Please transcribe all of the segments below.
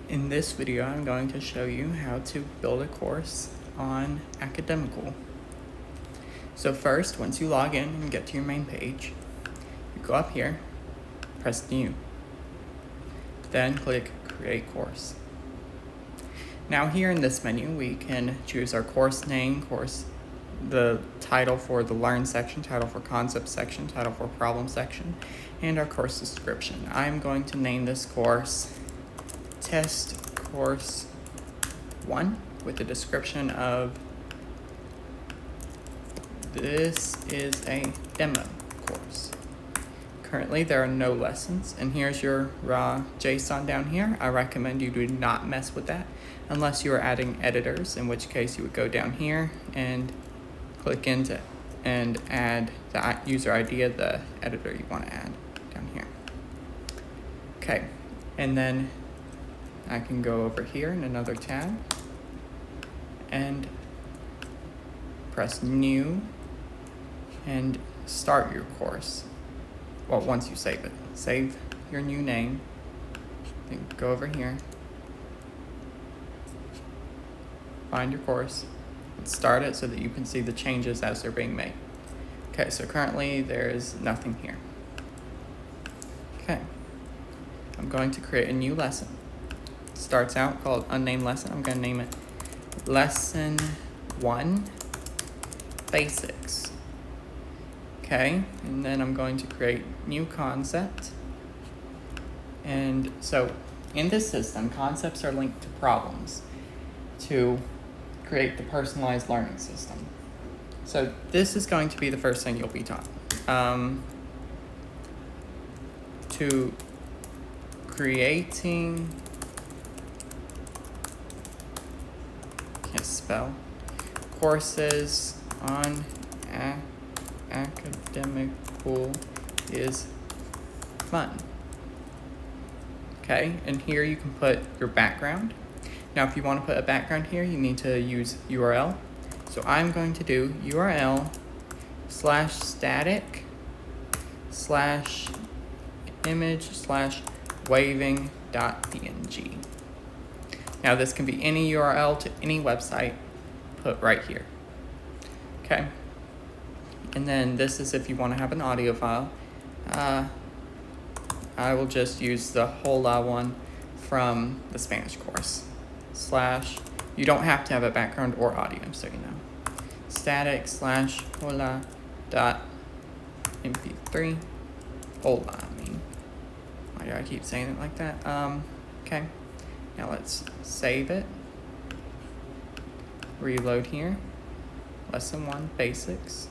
In this video, I'm going to show you how to build a course on Academicool. So first, once you log in and get to your main page, you go up here, press New, then click Create Course. Now here in this menu, we can choose our course name, the title for the Learn section, title for Concept section, title for Problem section, and our course description. I'm going to name this course Test Course 1 with the description of this is a demo course. Currently there are no lessons, and here's your raw JSON down here. I recommend you do not mess with that unless you are adding editors, in which case you would go down here and click into and add the user ID of the editor you want to add down here. Okay, and then I can go over here in another tab and press New and start your course. Well, once you save it, save your new name, then go over here, find your course, and start it so that you can see the changes as they're being made. Okay, so currently there's nothing here. Okay, I'm going to create a new lesson. It starts out called unnamed lesson. I'm going to name it Lesson 1 Basics. Okay, and then I'm going to create new concept. And so in this system, concepts are linked to problems to create the personalized learning system. So this is going to be the first thing you'll be taught. To creating, can't spell, courses on Academicool is fun. Okay, and here you can put your background. Now if you want to put a background here, you need to use URL. So I'm going to do URL /static/image/waving.png. Now this can be any URL to any website put right here. Okay, and then this is if you want to have an audio file. I will just use the hola one from the Spanish course. You don't have to have a background or audio, so you know. Static/hola.mp3. Hola, I mean. Why do I keep saying it like that? Okay. Now let's save it. Reload here. Lesson 1 Basics.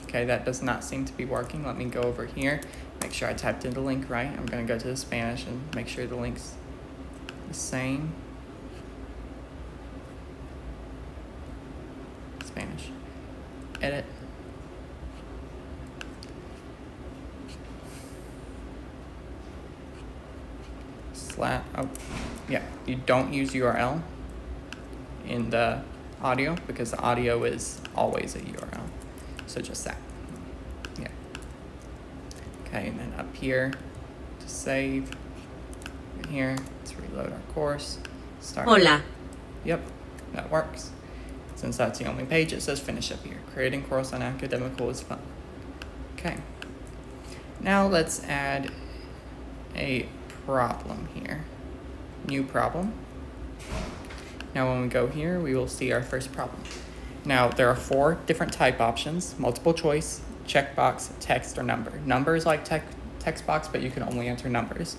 Okay, that does not seem to be working. Let me go over here. Make sure I typed in the link right. I'm going to go to the Spanish and make sure the link's the same. Spanish. Edit. Oh, yeah, you don't use URL in the audio because the audio is always a URL. So just that. Yeah. Okay, and then up here to save. Right here, let's reload our course. Start. Hola. Yep, that works. Since that's the only page, it says finish up here. Creating course on Academicool is fun. Okay. Now let's add a problem here. New problem. Now when we go here, we will see our first problem. Now there are 4 different type options: multiple choice, checkbox, text, or number. Number is like text box, but you can only enter numbers.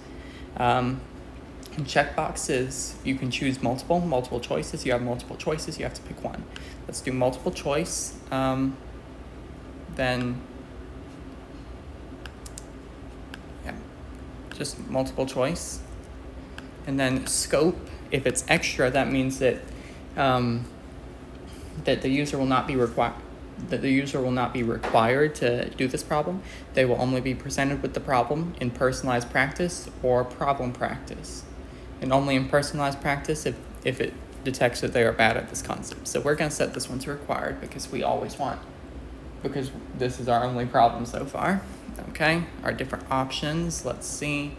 And checkboxes, you can choose multiple choices. You have multiple choices, you have to pick one. Let's do multiple choice. Then, yeah, just multiple choice. And then scope, if it's extra, that means that that the user will not be required to do this problem. They will only be presented with the problem in personalized practice or problem practice, and only in personalized practice if it detects that they are bad at this concept. So we're going to set this one to required because because this is our only problem so far. Okay, our different options, let's see.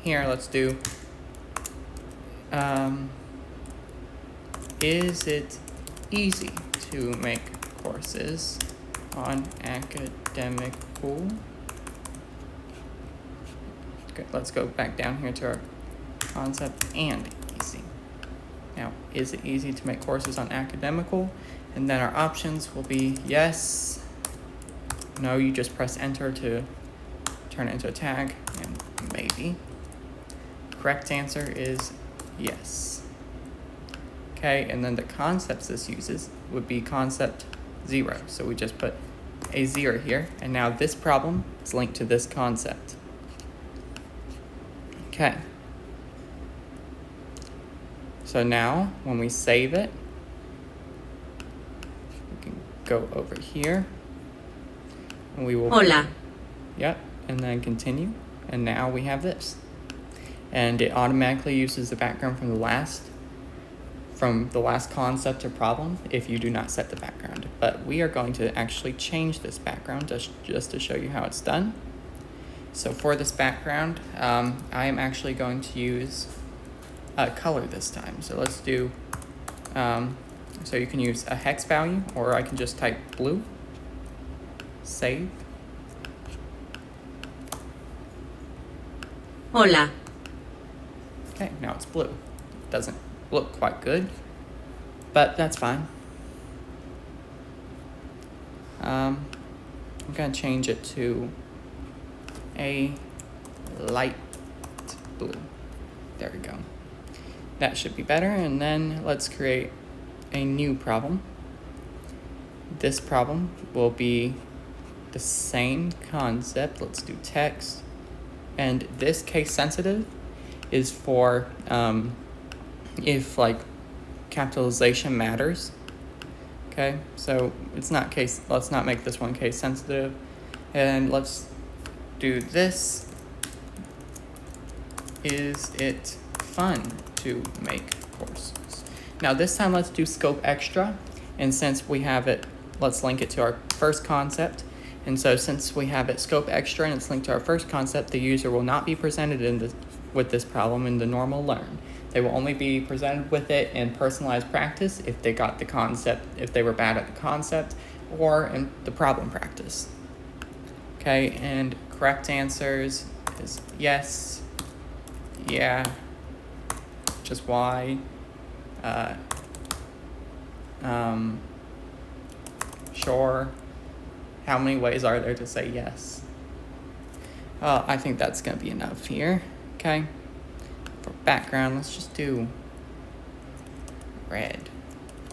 here, let's do, is it easy to make courses on Academicool? Okay, let's go back down here to our concept and easy. Now, is it easy to make courses on Academicool? And then our options will be yes, no, you just press enter to turn it into a tag, and maybe. Correct answer is yes. Okay, and then the concepts this uses would be concept 0. So we just put a 0 here, and now this problem is linked to this concept. Okay. So now, when we save it, we can go over here, and we will... Hola. Yep, and then continue, and now we have this. And it automatically uses the background from the last concept or problem if you do not set the background. But we are going to actually change this background just to show you how it's done. So for this background, I am actually going to use color this time. So let's do, so you can use a hex value, or I can just type blue, save. Hola. Okay, now it's blue. Doesn't look quite good, but that's fine. I'm gonna change it to a light blue. There we go. That should be better, and then let's create a new problem. This problem will be the same concept. Let's do text, and this case sensitive is for if like capitalization matters. Okay, so it's not case, let's not make this one case sensitive, and let's do this. Is it fun to make courses? Now this time let's do scope extra, and since we have it, let's link it to our first concept. And so since we have it scope extra and it's linked to our first concept, the user will not be presented with this problem in the normal learn. They will only be presented with it in personalized practice if they got the concept, if they were bad at the concept, or in the problem practice. Okay, and correct answers is yes, yeah, just why, sure. How many ways are there to say yes? I think that's gonna be enough here, okay? For background, let's just do red,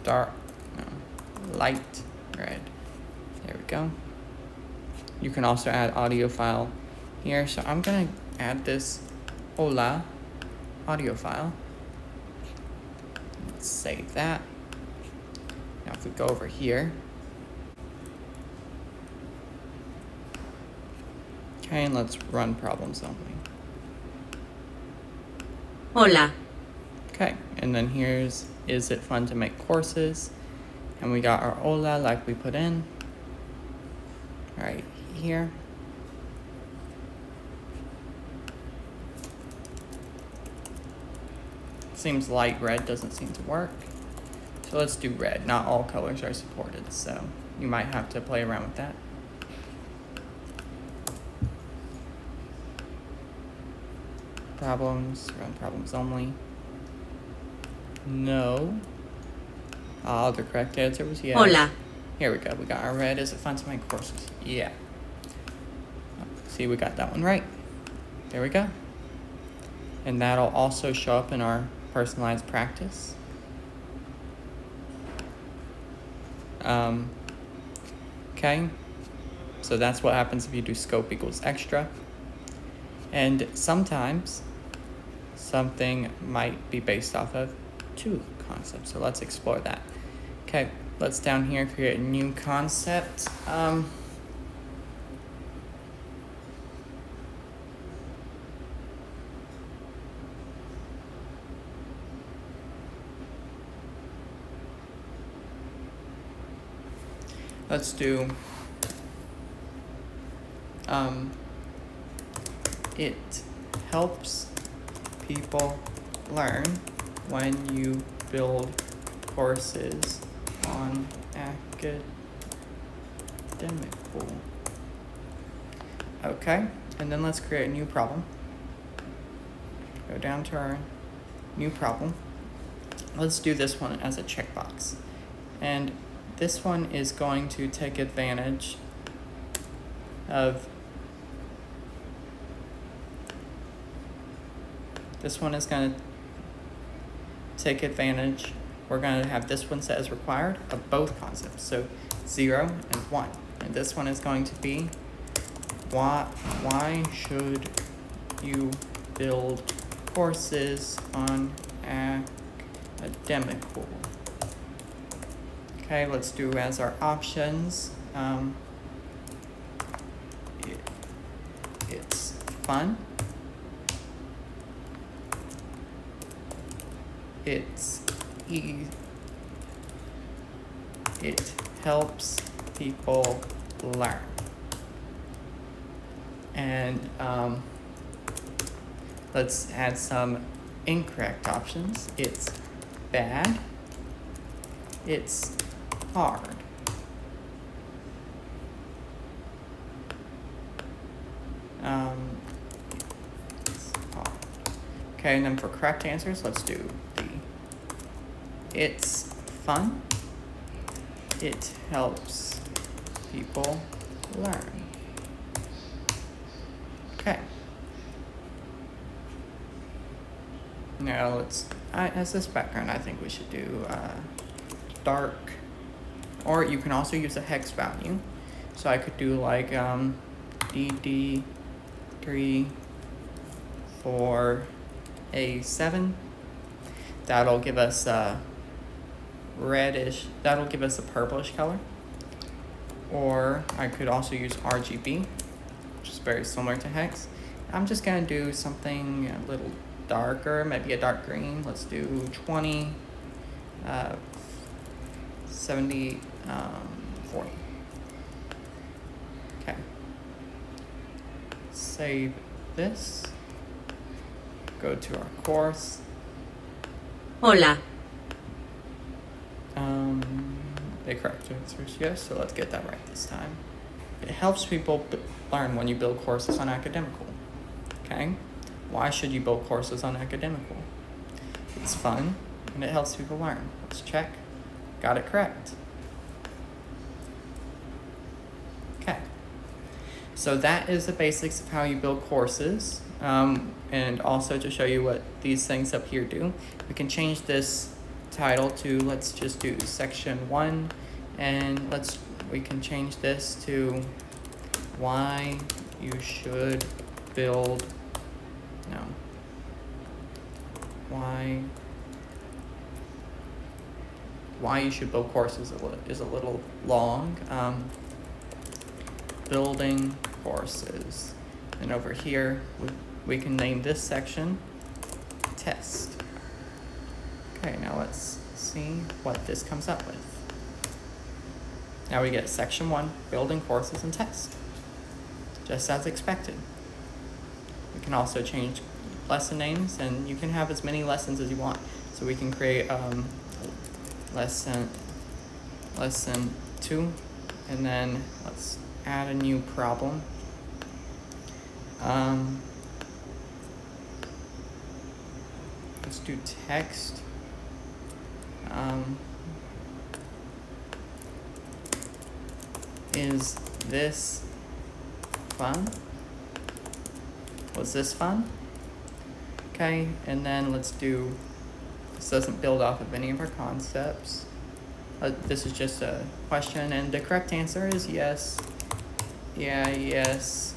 dark, no, light red. There we go. You can also add audio file here. So I'm gonna add this hola audio file. Let's save that. Now if we go over here, okay, and let's run problems only. Hola. Okay, and then here's, is it fun to make courses? And we got our hola like we put in right here. Seems light red doesn't seem to work. So let's do red. Not all colors are supported, so you might have to play around with that. Problems, run problems only. No. The correct answer was yes. Hola. Here we go. We got our red. Is it fun to make courses? Yeah. See, we got that one right. There we go. And that'll also show up in our personalized practice. Okay. So that's what happens if you do scope equals extra. And sometimes something might be based off of two concepts. So let's explore that. Okay, let's down here create a new concept. Let's do it helps people learn when you build courses on Academicool. Okay, and then let's create a new problem. Go down to our new problem. Let's do this one as a checkbox. And this one is going to take advantage of this one is going to take advantage. We're going to have this one set as required of both concepts, so 0 and 1. And this one is going to be why should you build courses on Academicool? Okay, let's do as our options. It's fun. It's easy. It helps people learn. And let's add some incorrect options. It's bad. It's hard. It's hard. Okay, and then for correct answers, let's do it's fun. It helps people learn. Okay. Now let's, as this background, I think we should do dark, or you can also use a hex value. So I could do like DD3 for A7. That'll give us reddish, that'll give us a purplish color. Or I could also use RGB, which is very similar to hex. I'm just gonna do something a little darker, maybe a dark green. Let's do 20, 70, 40. Okay. Save this. Go to our course. Hola. The correct answer is yes, so let's get that right this time. It helps people learn when you build courses on Academicool. Okay? Why should you build courses on Academicool? It's fun, and it helps people learn. Let's check. Got it correct. Okay. So that is the basics of how you build courses. And also to show you what these things up here do. We can change this title to, let's just do section 1, and we can change this to why you should build, why you should build courses is a little long. Building courses, and over here we can name this section test. Okay, now let's see what this comes up with. Now we get section 1, building courses and test, just as expected. We can also change lesson names, and you can have as many lessons as you want. So we can create lesson 2, and then let's add a new problem. Let's do text. Is this fun? Was this fun? Okay, and then let's do, this doesn't build off of any of our concepts. This is just a question, and the correct answer is yes. Yeah, yes,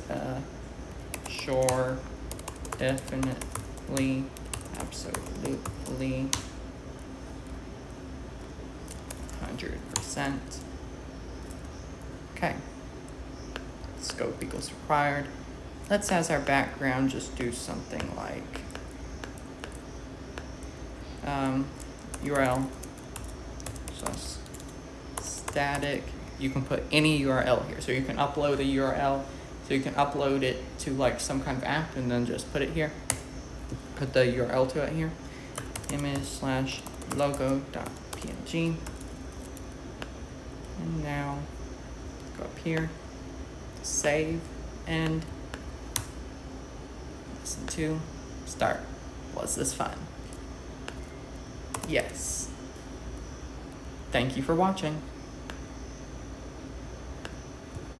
sure, definitely, absolutely, 100%. Okay, scope equals required. Let's, as our background, just do something like URL, so static. You can put any URL here, so you can upload a URL, So you can upload it to like some kind of app and then just put it here. Put the URL to it here. Image/logo.png. And now go up here, save, and lesson 2, start. Was this fun? Yes. Thank you for watching.